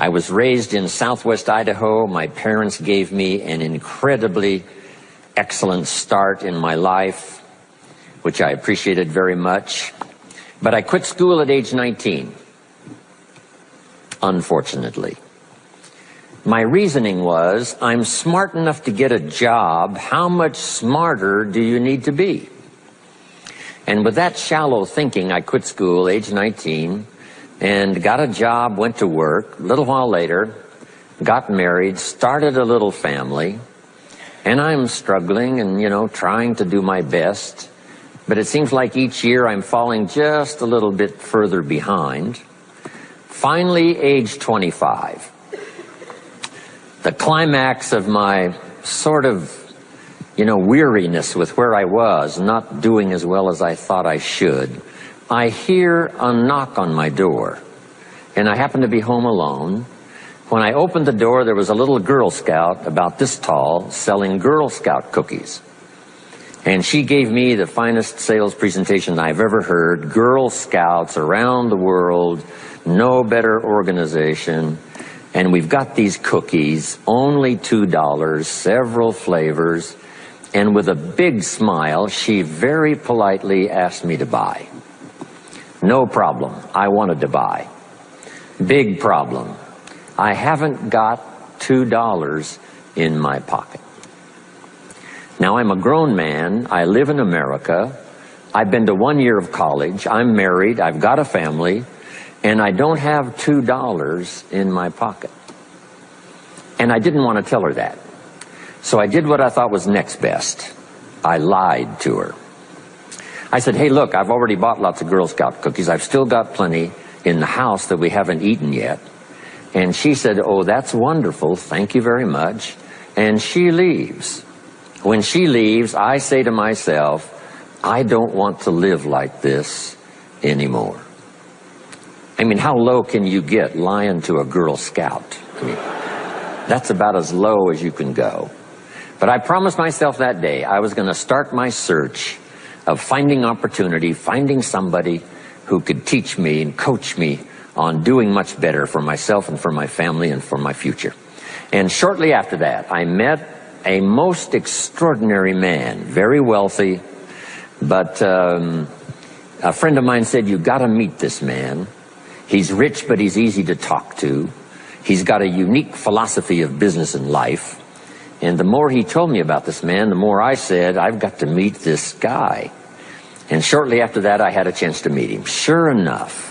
I was raised in southwest Idaho. My parents gave me an incredibly excellent start in my life, which I appreciated very much. But I quit school at age 19, unfortunately. My reasoning was, I'm smart enough to get a job. How much smarter do you need to be? And with that shallow thinking, I quit school, age 19, and got a job, went to work. A little while later, got married, started a little family, and I'm struggling and, trying to do my best. But it seems like each year I'm falling just a little bit further behind. Finally, age 25. The climax of my sort of, weariness with where I was, not doing as well as I thought I should. I hear a knock on my door, and I happen to be home alone. When I opened the door, there was a little Girl Scout about this tall selling Girl Scout cookies. And she gave me the finest sales presentation I've ever heard. Girl Scouts around the world, no better organization. And we've got these cookies, only $2, several flavors. And with a big smile, she very politely asked me to buy. No problem. I wanted to buy. Big problem. I haven't got $2 in my pocket. Now, I'm a grown man. I live in America. I've been to 1 year of college. I'm married. I've got a family. And I don't have $2 in my pocket. And I didn't want to tell her that. So I did what I thought was next best. I lied to her. I said, hey, look, I've already bought lots of Girl Scout cookies. I've still got plenty in the house that we haven't eaten yet. And she said, oh, that's wonderful. Thank you very much. And she leaves. When she leaves, I say to myself, I don't want to live like this anymore. I mean, how low can you get lying to a Girl Scout? I mean, that's about as low as you can go. But I promised myself that day I was going to start my search of finding opportunity, finding somebody who could teach me and coach me on doing much better for myself and for my family and for my future. And shortly after that, I met a most extraordinary man, very wealthy, but a friend of mine said, you've got to meet this man. He's rich, but he's easy to talk to. He's got a unique philosophy of business and life. And the more he told me about this man, the more I said, I've got to meet this guy. And shortly after that, I had a chance to meet him. Sure enough,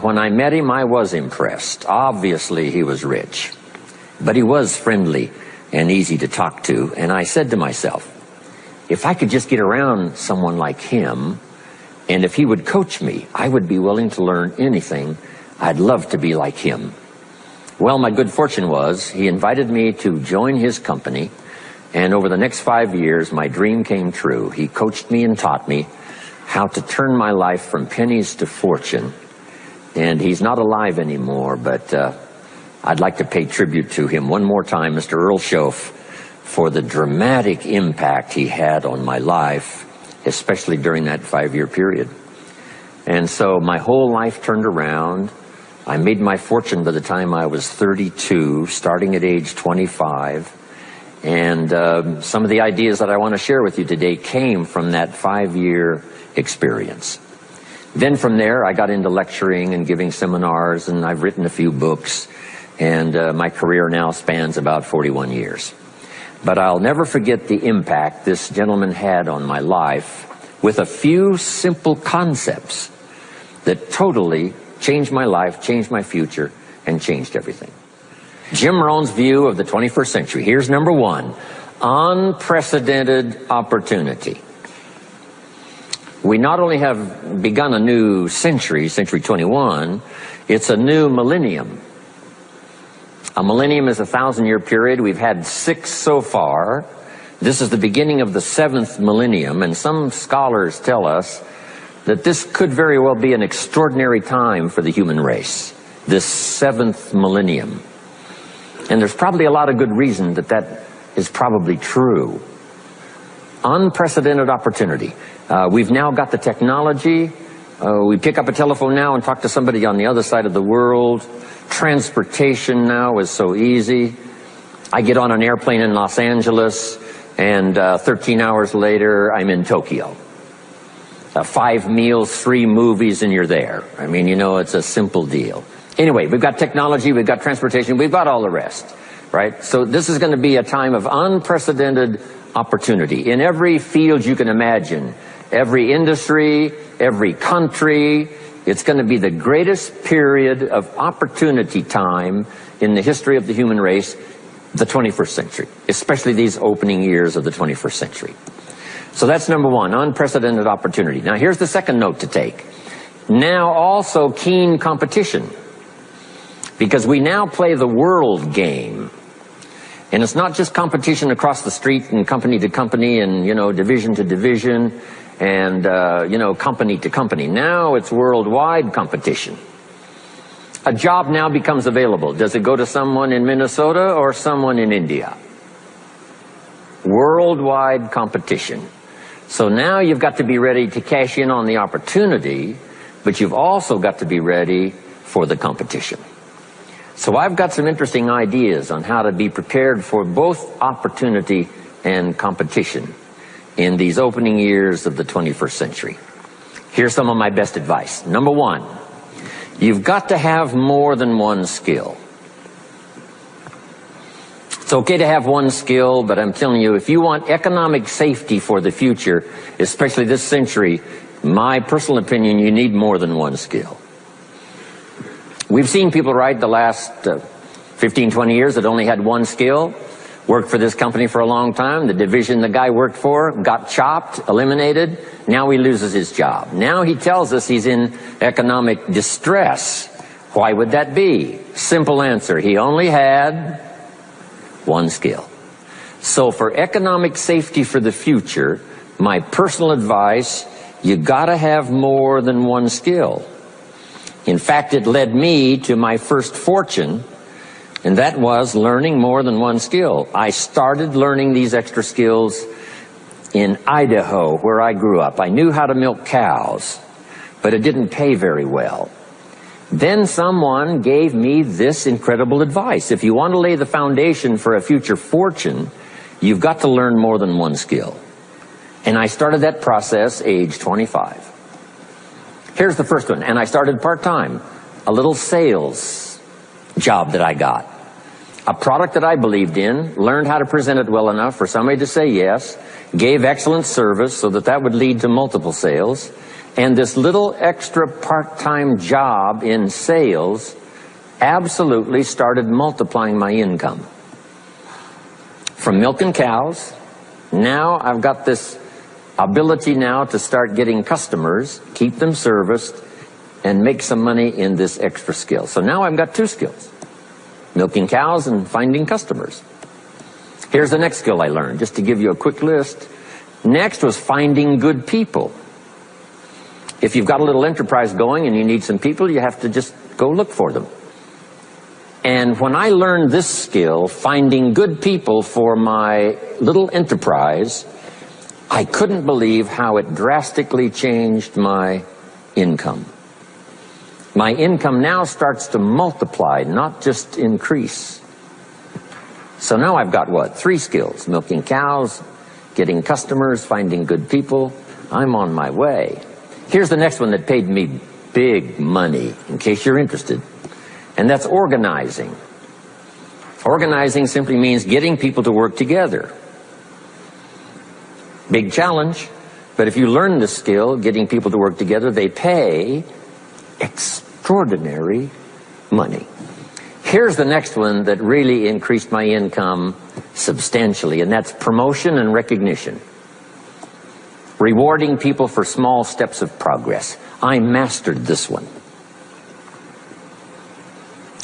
when I met him, I was impressed. Obviously, he was rich, but he was friendly and easy to talk to. And I said to myself, if I could just get around someone like him, and if he would coach me, I would be willing to learn anything. I'd love to be like him. Well, my good fortune was he invited me to join his company, and over the next 5 years, my dream came true. He coached me and taught me how to turn my life from pennies to fortune. And he's not alive anymore, but I'd like to pay tribute to him one more time, Mr. Earl Schoaf, for the dramatic impact he had on my life, especially during that 5-year period. And so my whole life turned around. I made my fortune by the time I was 32, starting at age 25. And some of the ideas that I want to share with you today came from that 5-year experience. Then from there, I got into lecturing and giving seminars, and I've written a few books, and my career now spans about 41 years. But I'll never forget the impact this gentleman had on my life with a few simple concepts that totally changed my life, changed my future, and changed everything. Jim Rohn's view of the 21st century. Here's number one: unprecedented opportunity. We not only have begun a new century, century 21, it's a new millennium. A millennium is a 1,000-year period. We've had 6 so far. This is the beginning of the 7th millennium, and some scholars tell us that this could very well be an extraordinary time for the human race, this 7th millennium. And there's probably a lot of good reason that that is probably true. Unprecedented opportunity. We've now got the technology We pick up a telephone now and talk to somebody on the other side of the world. Transportation now is so easy. I get on an airplane in Los Angeles, and 13 hours later, I'm in Tokyo. 5 meals, 3 movies, and you're there. I mean, you know, it's a simple deal. Anyway, we've got technology, we've got transportation, we've got all the rest, right? So this is going to be a time of unprecedented opportunity in every field you can imagine, every industry, every country. It's going to be the greatest period of opportunity time in the history of the human race, the 21st century, especially these opening years of the 21st century. So that's number one, unprecedented opportunity. Now here's the second note to take. Now also keen competition, because we now play the world game. And it's not just competition across the street and company to company and, you know, division to division and, you know, company to company. Now it's worldwide competition. A job now becomes available. Does it go to someone in Minnesota or someone in India? Worldwide competition. So now you've got to be ready to cash in on the opportunity, but you've also got to be ready for the competition. So I've got some interesting ideas on how to be prepared for both opportunity and competition in these opening years of the 21st century. Here's some of my best advice. Number one, you've got to have more than one skill. It's okay to have one skill, but I'm telling you, if you want economic safety for the future, especially this century, my personal opinion, you need more than one skill. We've seen people, right, the last 15, 20 years that only had one skill, worked for this company for a long time. The division the guy worked for got chopped, eliminated. Now he loses his job. Now he tells us he's in economic distress. Why would that be? Simple answer. He only had one skill. So for economic safety for the future, my personal advice, you gotta have more than one skill. In fact, it led me to my first fortune, and that was learning more than one skill. I started learning these extra skills in Idaho, where I grew up. I knew how to milk cows, but it didn't pay very well. Then someone gave me this incredible advice. If you want to lay the foundation for a future fortune, you've got to learn more than one skill. And I started that process age 25. Here's the first one, and I started part-time, a little sales job that I got. A product that I believed in, learned how to present it well enough for somebody to say yes, gave excellent service so that that would lead to multiple sales, and this little extra part-time job in sales absolutely started multiplying my income. From milking cows, now I've got this ability now to start getting customers, keep them serviced, and make some money in this extra skill. So now I've got 2 skills, milking cows and finding customers. Here's the next skill I learned, just to give you a quick list. Next was finding good people. If you've got a little enterprise going and you need some people, you have to just go look for them. And when I learned this skill, finding good people for my little enterprise, I couldn't believe how it drastically changed my income. My income now starts to multiply, not just increase. So now I've got what? 3 skills: milking cows, getting customers, finding good people. I'm on my way. Here's the next one that paid me big money, in case you're interested, and that's organizing. Organizing simply means getting people to work together. Big challenge, but if you learn this skill, getting people to work together, they pay extraordinary money. Here's the next one that really increased my income substantially, and that's promotion and recognition. Rewarding people for small steps of progress. I mastered this one.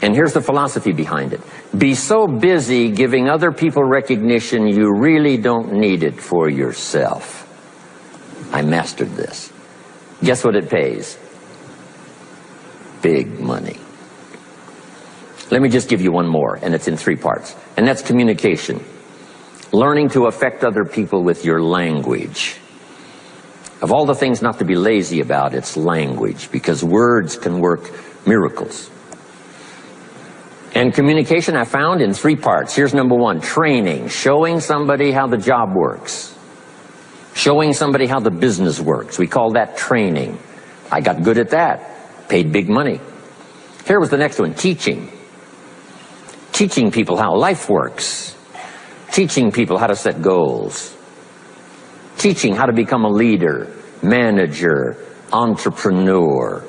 And here's the philosophy behind it. Be so busy giving other people recognition, you really don't need it for yourself. I mastered this. Guess what it pays? Big money. Let me just give you one more, and it's in 3 parts. And that's communication. Learning to affect other people with your language. Of all the things not to be lazy about, it's language, because words can work miracles. And communication I found in 3 parts. Here's number 1, training, showing somebody how the job works. Showing somebody how the business works. We call that training. I got good at that. Paid big money. Here was the next one, teaching. Teaching people how life works. Teaching people how to set goals. Teaching how to become a leader, manager, entrepreneur.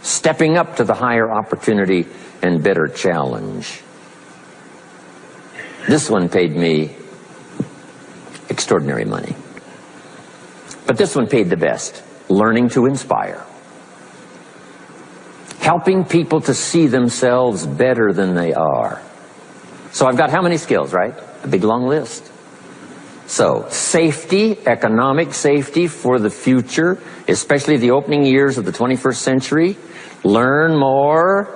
Stepping up to the higher opportunity and better challenge. This one paid me extraordinary money. But this one paid the best. Learning to inspire. Helping people to see themselves better than they are. So I've got how many skills, right? A big long list. So, safety, economic safety for the future, especially the opening years of the 21st century. Learn more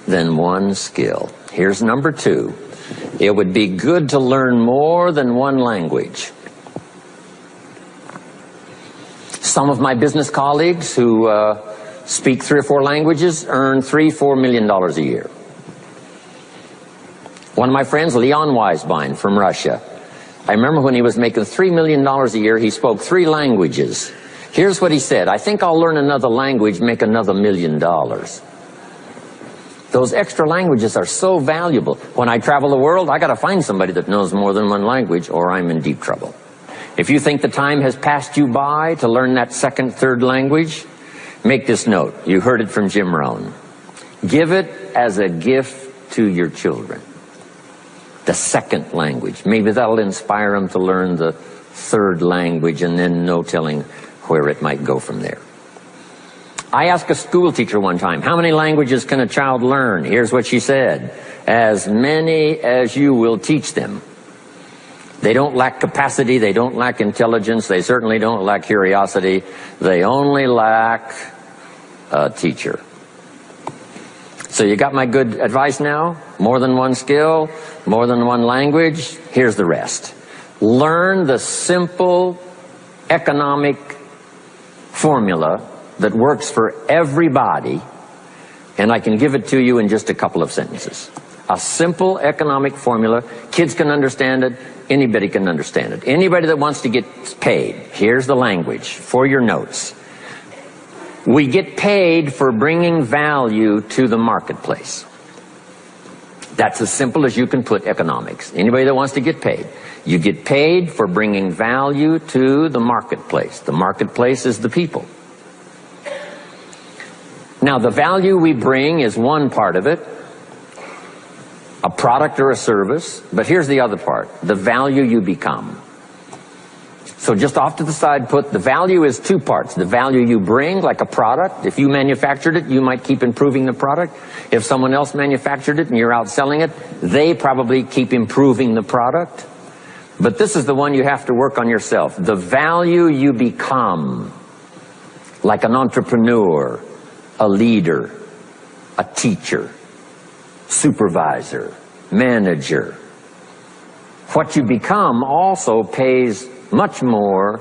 than one skill. Here's number 2. It would be good to learn more than one language. Some of my business colleagues who speak 3 or 4 languages earn $3-4 million a year. One of my friends, Leon Weisbein from Russia, I remember when he was making $3 million a year, he spoke 3 languages. Here's what he said, I think I'll learn another language, make another $1 million. Those extra languages are so valuable. When I travel the world, I got to find somebody that knows more than one language, or I'm in deep trouble. If you think the time has passed you by to learn that 2nd, 3rd language, make this note. You heard it from Jim Rohn. Give it as a gift to your children. The 2nd language. Maybe that'll inspire them to learn the 3rd language, and then no telling where it might go from there. I asked a school teacher one time, how many languages can a child learn? Here's what she said. As many as you will teach them. They don't lack capacity, they don't lack intelligence, they certainly don't lack curiosity. They only lack a teacher. So you got my good advice now? More than one skill, more than one language. Here's the rest. Learn the simple economic formula that works for everybody, and I can give it to you in just a couple of sentences. A simple economic formula. Kids can understand it. Anybody can understand it. Anybody that wants to get paid. Here's the language for your notes. We get paid for bringing value to the marketplace. That's as simple as you can put economics. Anybody that wants to get paid. You get paid for bringing value to the marketplace. The marketplace is the people. Now, the value we bring is one part of it. A product or a service. But here's the other part. The value you become. So just off to the side, put the value is 2 parts. The value you bring, like a product. If you manufactured it, you might keep improving the product. If someone else manufactured it and you're out selling it, they probably keep improving the product. But this is the one you have to work on yourself. The value you become, like an entrepreneur, a leader, a teacher, supervisor, manager. What you become also pays much more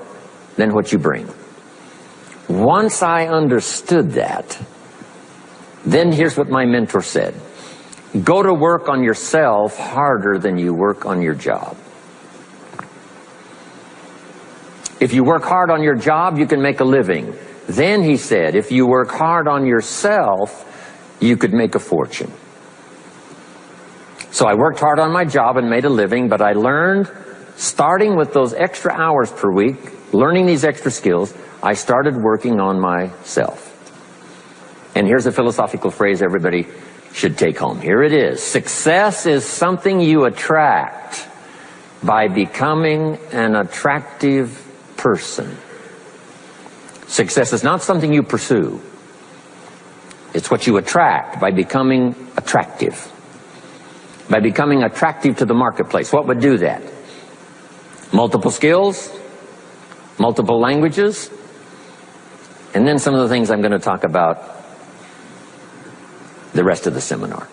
than what you bring. Once I understood that, then here's what my mentor said. Go to work on yourself harder than you work on your job. If you work hard on your job, you can make a living. Then, he said, if you work hard on yourself, you could make a fortune. So I worked hard on my job and made a living, but I learned, starting with those extra hours per week, learning these extra skills, I started working on myself. And here's a philosophical phrase everybody should take home. Here it is. Success is something you attract by becoming an attractive person. Success is not something you pursue. It's what you attract by becoming attractive. By becoming attractive to the marketplace. What would do that? Multiple skills, multiple languages, and then some of the things I'm going to talk about the rest of the seminar.